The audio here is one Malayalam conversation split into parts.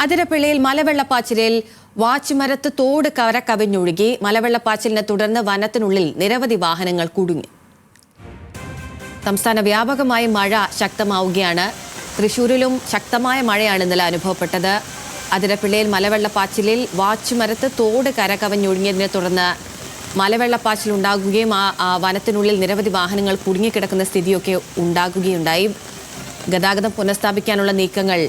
അതിരപ്പിള്ളിയിൽ മലവെള്ളപ്പാച്ചിലിൽ വാച്ചുമരത്ത് തോട് കര കവിഞ്ഞൊഴുകി. മലവെള്ളപ്പാച്ചിലിനെ തുടർന്ന് വനത്തിനുള്ളിൽ നിരവധി വാഹനങ്ങൾ കുടുങ്ങി. സംസ്ഥാന വ്യാപകമായി മഴ ശക്തമാവുകയാണ്. തൃശൂരിലും ശക്തമായ മഴയാണ് ഇന്നലെ അനുഭവപ്പെട്ടത്. അതിരപ്പിള്ളിയിൽ മലവെള്ളപ്പാച്ചിലിൽ വാച്ചുമരത്ത് തോട് കര കവിഞ്ഞൊഴുകിയതിനെ തുടർന്ന് മലവെള്ളപ്പാച്ചിൽ ഉണ്ടാകുകയും വനത്തിനുള്ളിൽ നിരവധി വാഹനങ്ങൾ കുടുങ്ങിക്കിടക്കുന്ന സ്ഥിതിയൊക്കെ ഉണ്ടാകുകയുണ്ടായി. ഗതാഗതം പുനഃസ്ഥാപിക്കാനുള്ള നീക്കങ്ങൾ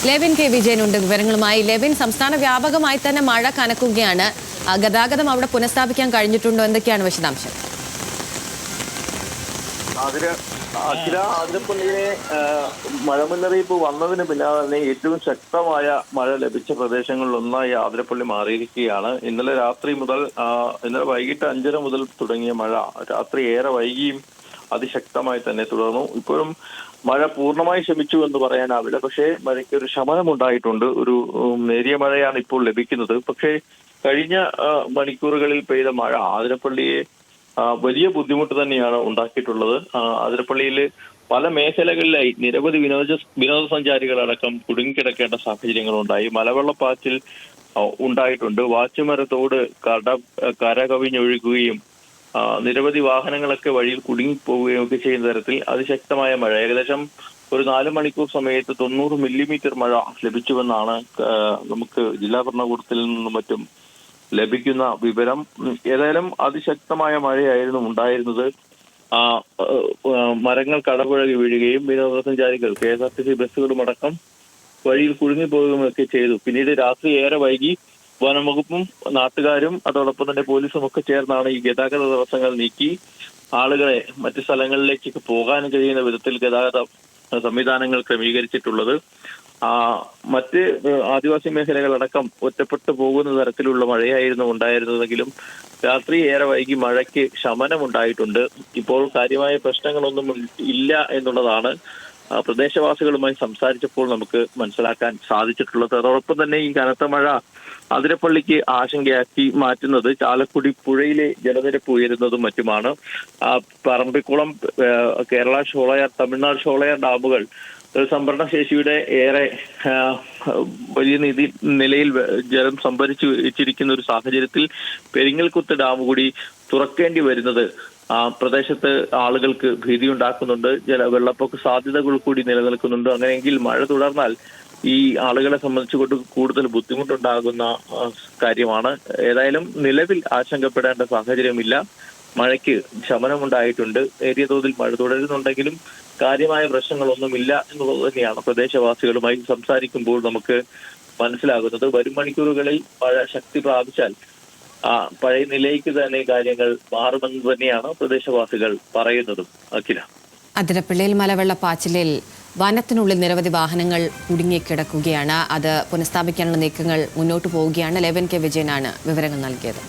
ലെവിൻ കെ വിജയനുണ്ട് വിവരങ്ങളുമായി. ലെവിൻ, സംസ്ഥാന വ്യാപകമായി തന്നെ മഴ കനക്കുകയാണ്. ഗതാഗതം അവിടെ പുനഃസ്ഥാപിക്കാൻ കഴിഞ്ഞിട്ടുണ്ടോ? എന്തൊക്കെയാണ് വിശദാംശം? അതിരപ്പള്ളിയിലെ മഴ മുന്നറിയിപ്പ് വന്നതിന് പിന്നാലെ തന്നെ ഏറ്റവും ശക്തമായ മഴ ലഭിച്ച പ്രദേശങ്ങളിലൊന്നായി അതിരപ്പള്ളി മാറിയിരിക്കുകയാണ്. ഇന്നലെ വൈകിട്ട് 5:30 മുതൽ തുടങ്ങിയ മഴ രാത്രി ഏറെ വൈകിയും അതിശക്തമായി തന്നെ തുടർന്നു. ഇപ്പോഴും മഴ പൂർണ്ണമായി ശമിച്ചു എന്ന് പറയാനാവില്ല. പക്ഷേ മഴയ്ക്ക് ഒരു ശമനം ഉണ്ടായിട്ടുണ്ട്. ഒരു നേരിയ മഴയാണ് ഇപ്പോൾ ലഭിക്കുന്നത്. പക്ഷേ കഴിഞ്ഞ മണിക്കൂറുകളിൽ പെയ്ത മഴ അതിരപ്പള്ളിയെ വലിയ ബുദ്ധിമുട്ട് തന്നെയാണ് ഉണ്ടാക്കിയിട്ടുള്ളത്. അതിരപ്പള്ളിയിൽ പല മേഖലകളിലായി നിരവധി വിനോദസഞ്ചാരികളടക്കം കുടുങ്ങിക്കിടക്കേണ്ട സാഹചര്യങ്ങളുണ്ടായി. മലവെള്ളപ്പാച്ചിൽ ഉണ്ടായിട്ടുണ്ട്. വാച്ചുമരത്തോട് കര കവിഞ്ഞൊഴുകുകയും നിരവധി വാഹനങ്ങളൊക്കെ വഴിയിൽ കുടുങ്ങിപ്പോവുകയും ഒക്കെ ചെയ്യുന്ന തരത്തിൽ അതിശക്തമായ മഴ ഏകദേശം ഒരു 4 മണിക്കൂർ സമയത്ത് 90 മില്ലിമീറ്റർ മഴ ലഭിച്ചുവെന്നാണ് നമുക്ക് ജില്ലാ ഭരണകൂടത്തിൽ നിന്നും മറ്റും ലഭിക്കുന്ന വിവരം. ഏതായാലും അതിശക്തമായ മഴയായിരുന്നു ഉണ്ടായിരുന്നത്. മരങ്ങൾ കടപുഴകി വീഴുകയും വിനോദസഞ്ചാരികൾ KSRTC ബസ്സുകളും അടക്കം വഴിയിൽ കുടുങ്ങിപ്പോവുകയും ഒക്കെ ചെയ്തു. പിന്നീട് രാത്രി ഏറെ വൈകി വനംവകുപ്പും നാട്ടുകാരും അതോടൊപ്പം തന്നെ പോലീസും ഒക്കെ ചേർന്നാണ് ഈ ഗതാഗത തടസ്സങ്ങൾ നീക്കി ആളുകളെ മറ്റു സ്ഥലങ്ങളിലേക്ക് പോകാൻ കഴിയുന്ന വിധത്തിൽ ഗതാഗത സംവിധാനങ്ങൾ ക്രമീകരിച്ചിട്ടുള്ളത്. മറ്റ് ആദിവാസി മേഖലകളടക്കം ഒറ്റപ്പെട്ടു പോകുന്ന തരത്തിലുള്ള മഴയായിരുന്നു ഉണ്ടായിരുന്നതെങ്കിലും രാത്രി ഏറെ വൈകി മഴയ്ക്ക് ശമനമുണ്ടായിട്ടുണ്ട്. ഇപ്പോൾ കാര്യമായ പ്രശ്നങ്ങളൊന്നും ഇല്ല എന്നുള്ളതാണ് പ്രദേശവാസികളുമായി സംസാരിച്ചപ്പോൾ നമുക്ക് മനസ്സിലാക്കാൻ സാധിച്ചിട്ടുള്ളത്. അതോടൊപ്പം തന്നെ ഈ കനത്ത മഴ അതിരപ്പള്ളിക്ക് ആശങ്കയാക്കി മാറ്റുന്നത് ചാലക്കുടി പുഴയിലെ ജലനിരപ്പ് ഉയരുന്നതും മറ്റുമാണ്. പറമ്പിക്കുളം, കേരള ഷോളയാർ, തമിഴ്നാട് ഷോളയാർ ഡാമുകൾ സംഭരണ ശേഷിയുടെ ഏറെ വലിയ നിലയിൽ ജലം സംഭരിച്ചു വെച്ചിരിക്കുന്ന ഒരു സാഹചര്യത്തിൽ പെരിങ്ങൽകുത്ത് ഡാം കൂടി തുറക്കേണ്ടി വരുന്നത് പ്രദേശത്ത് ആളുകൾക്ക് ഭീതിയുണ്ടാക്കുന്നുണ്ട്. വെള്ളപ്പൊക്ക സാധ്യതകൾ കൂടി നിലനിൽക്കുന്നുണ്ട്. അങ്ങനെയെങ്കിൽ മഴ തുടർന്നാൽ ഈ ആളുകളെ സംബന്ധിച്ചുകൊണ്ട് കൂടുതൽ ബുദ്ധിമുട്ടുണ്ടാകുന്ന കാര്യമാണ്. ഏതായാലും നിലവിൽ ആശങ്കപ്പെടേണ്ട സാഹചര്യമില്ല. മഴയ്ക്ക് ശമനമുണ്ടായിട്ടുണ്ട്. നേരിയ തോതിൽ മഴ തുടരുന്നുണ്ടെങ്കിലും കാര്യമായ പ്രശ്നങ്ങളൊന്നുമില്ല എന്നുള്ളത് തന്നെയാണ് പ്രദേശവാസികളുമായി സംസാരിക്കുമ്പോൾ നമുക്ക് മനസ്സിലാകുന്നത്. വരും മണിക്കൂറുകളിൽ മഴ ശക്തി പ്രാപിച്ചാൽ പഴയ നിലയ്ക്ക് തന്നെ കാര്യങ്ങൾ മാറുമെന്ന് തന്നെയാണ് പ്രദേശവാസികൾ പറയുന്നതും. അഖില, അതിരപ്പിള്ളിയിൽ മലവെള്ളപ്പാച്ചിലിൽ വനത്തിനുള്ളിൽ നിരവധി വാഹനങ്ങൾ കുടുങ്ങിക്കിടക്കുകയാണ്. അത് പുനഃസ്ഥാപിക്കാനുള്ള നീക്കങ്ങൾ മുന്നോട്ട് പോവുകയാണ്. ലെവിൻ കെ വിജയനാണ് വിവരങ്ങൾ നൽകിയത്.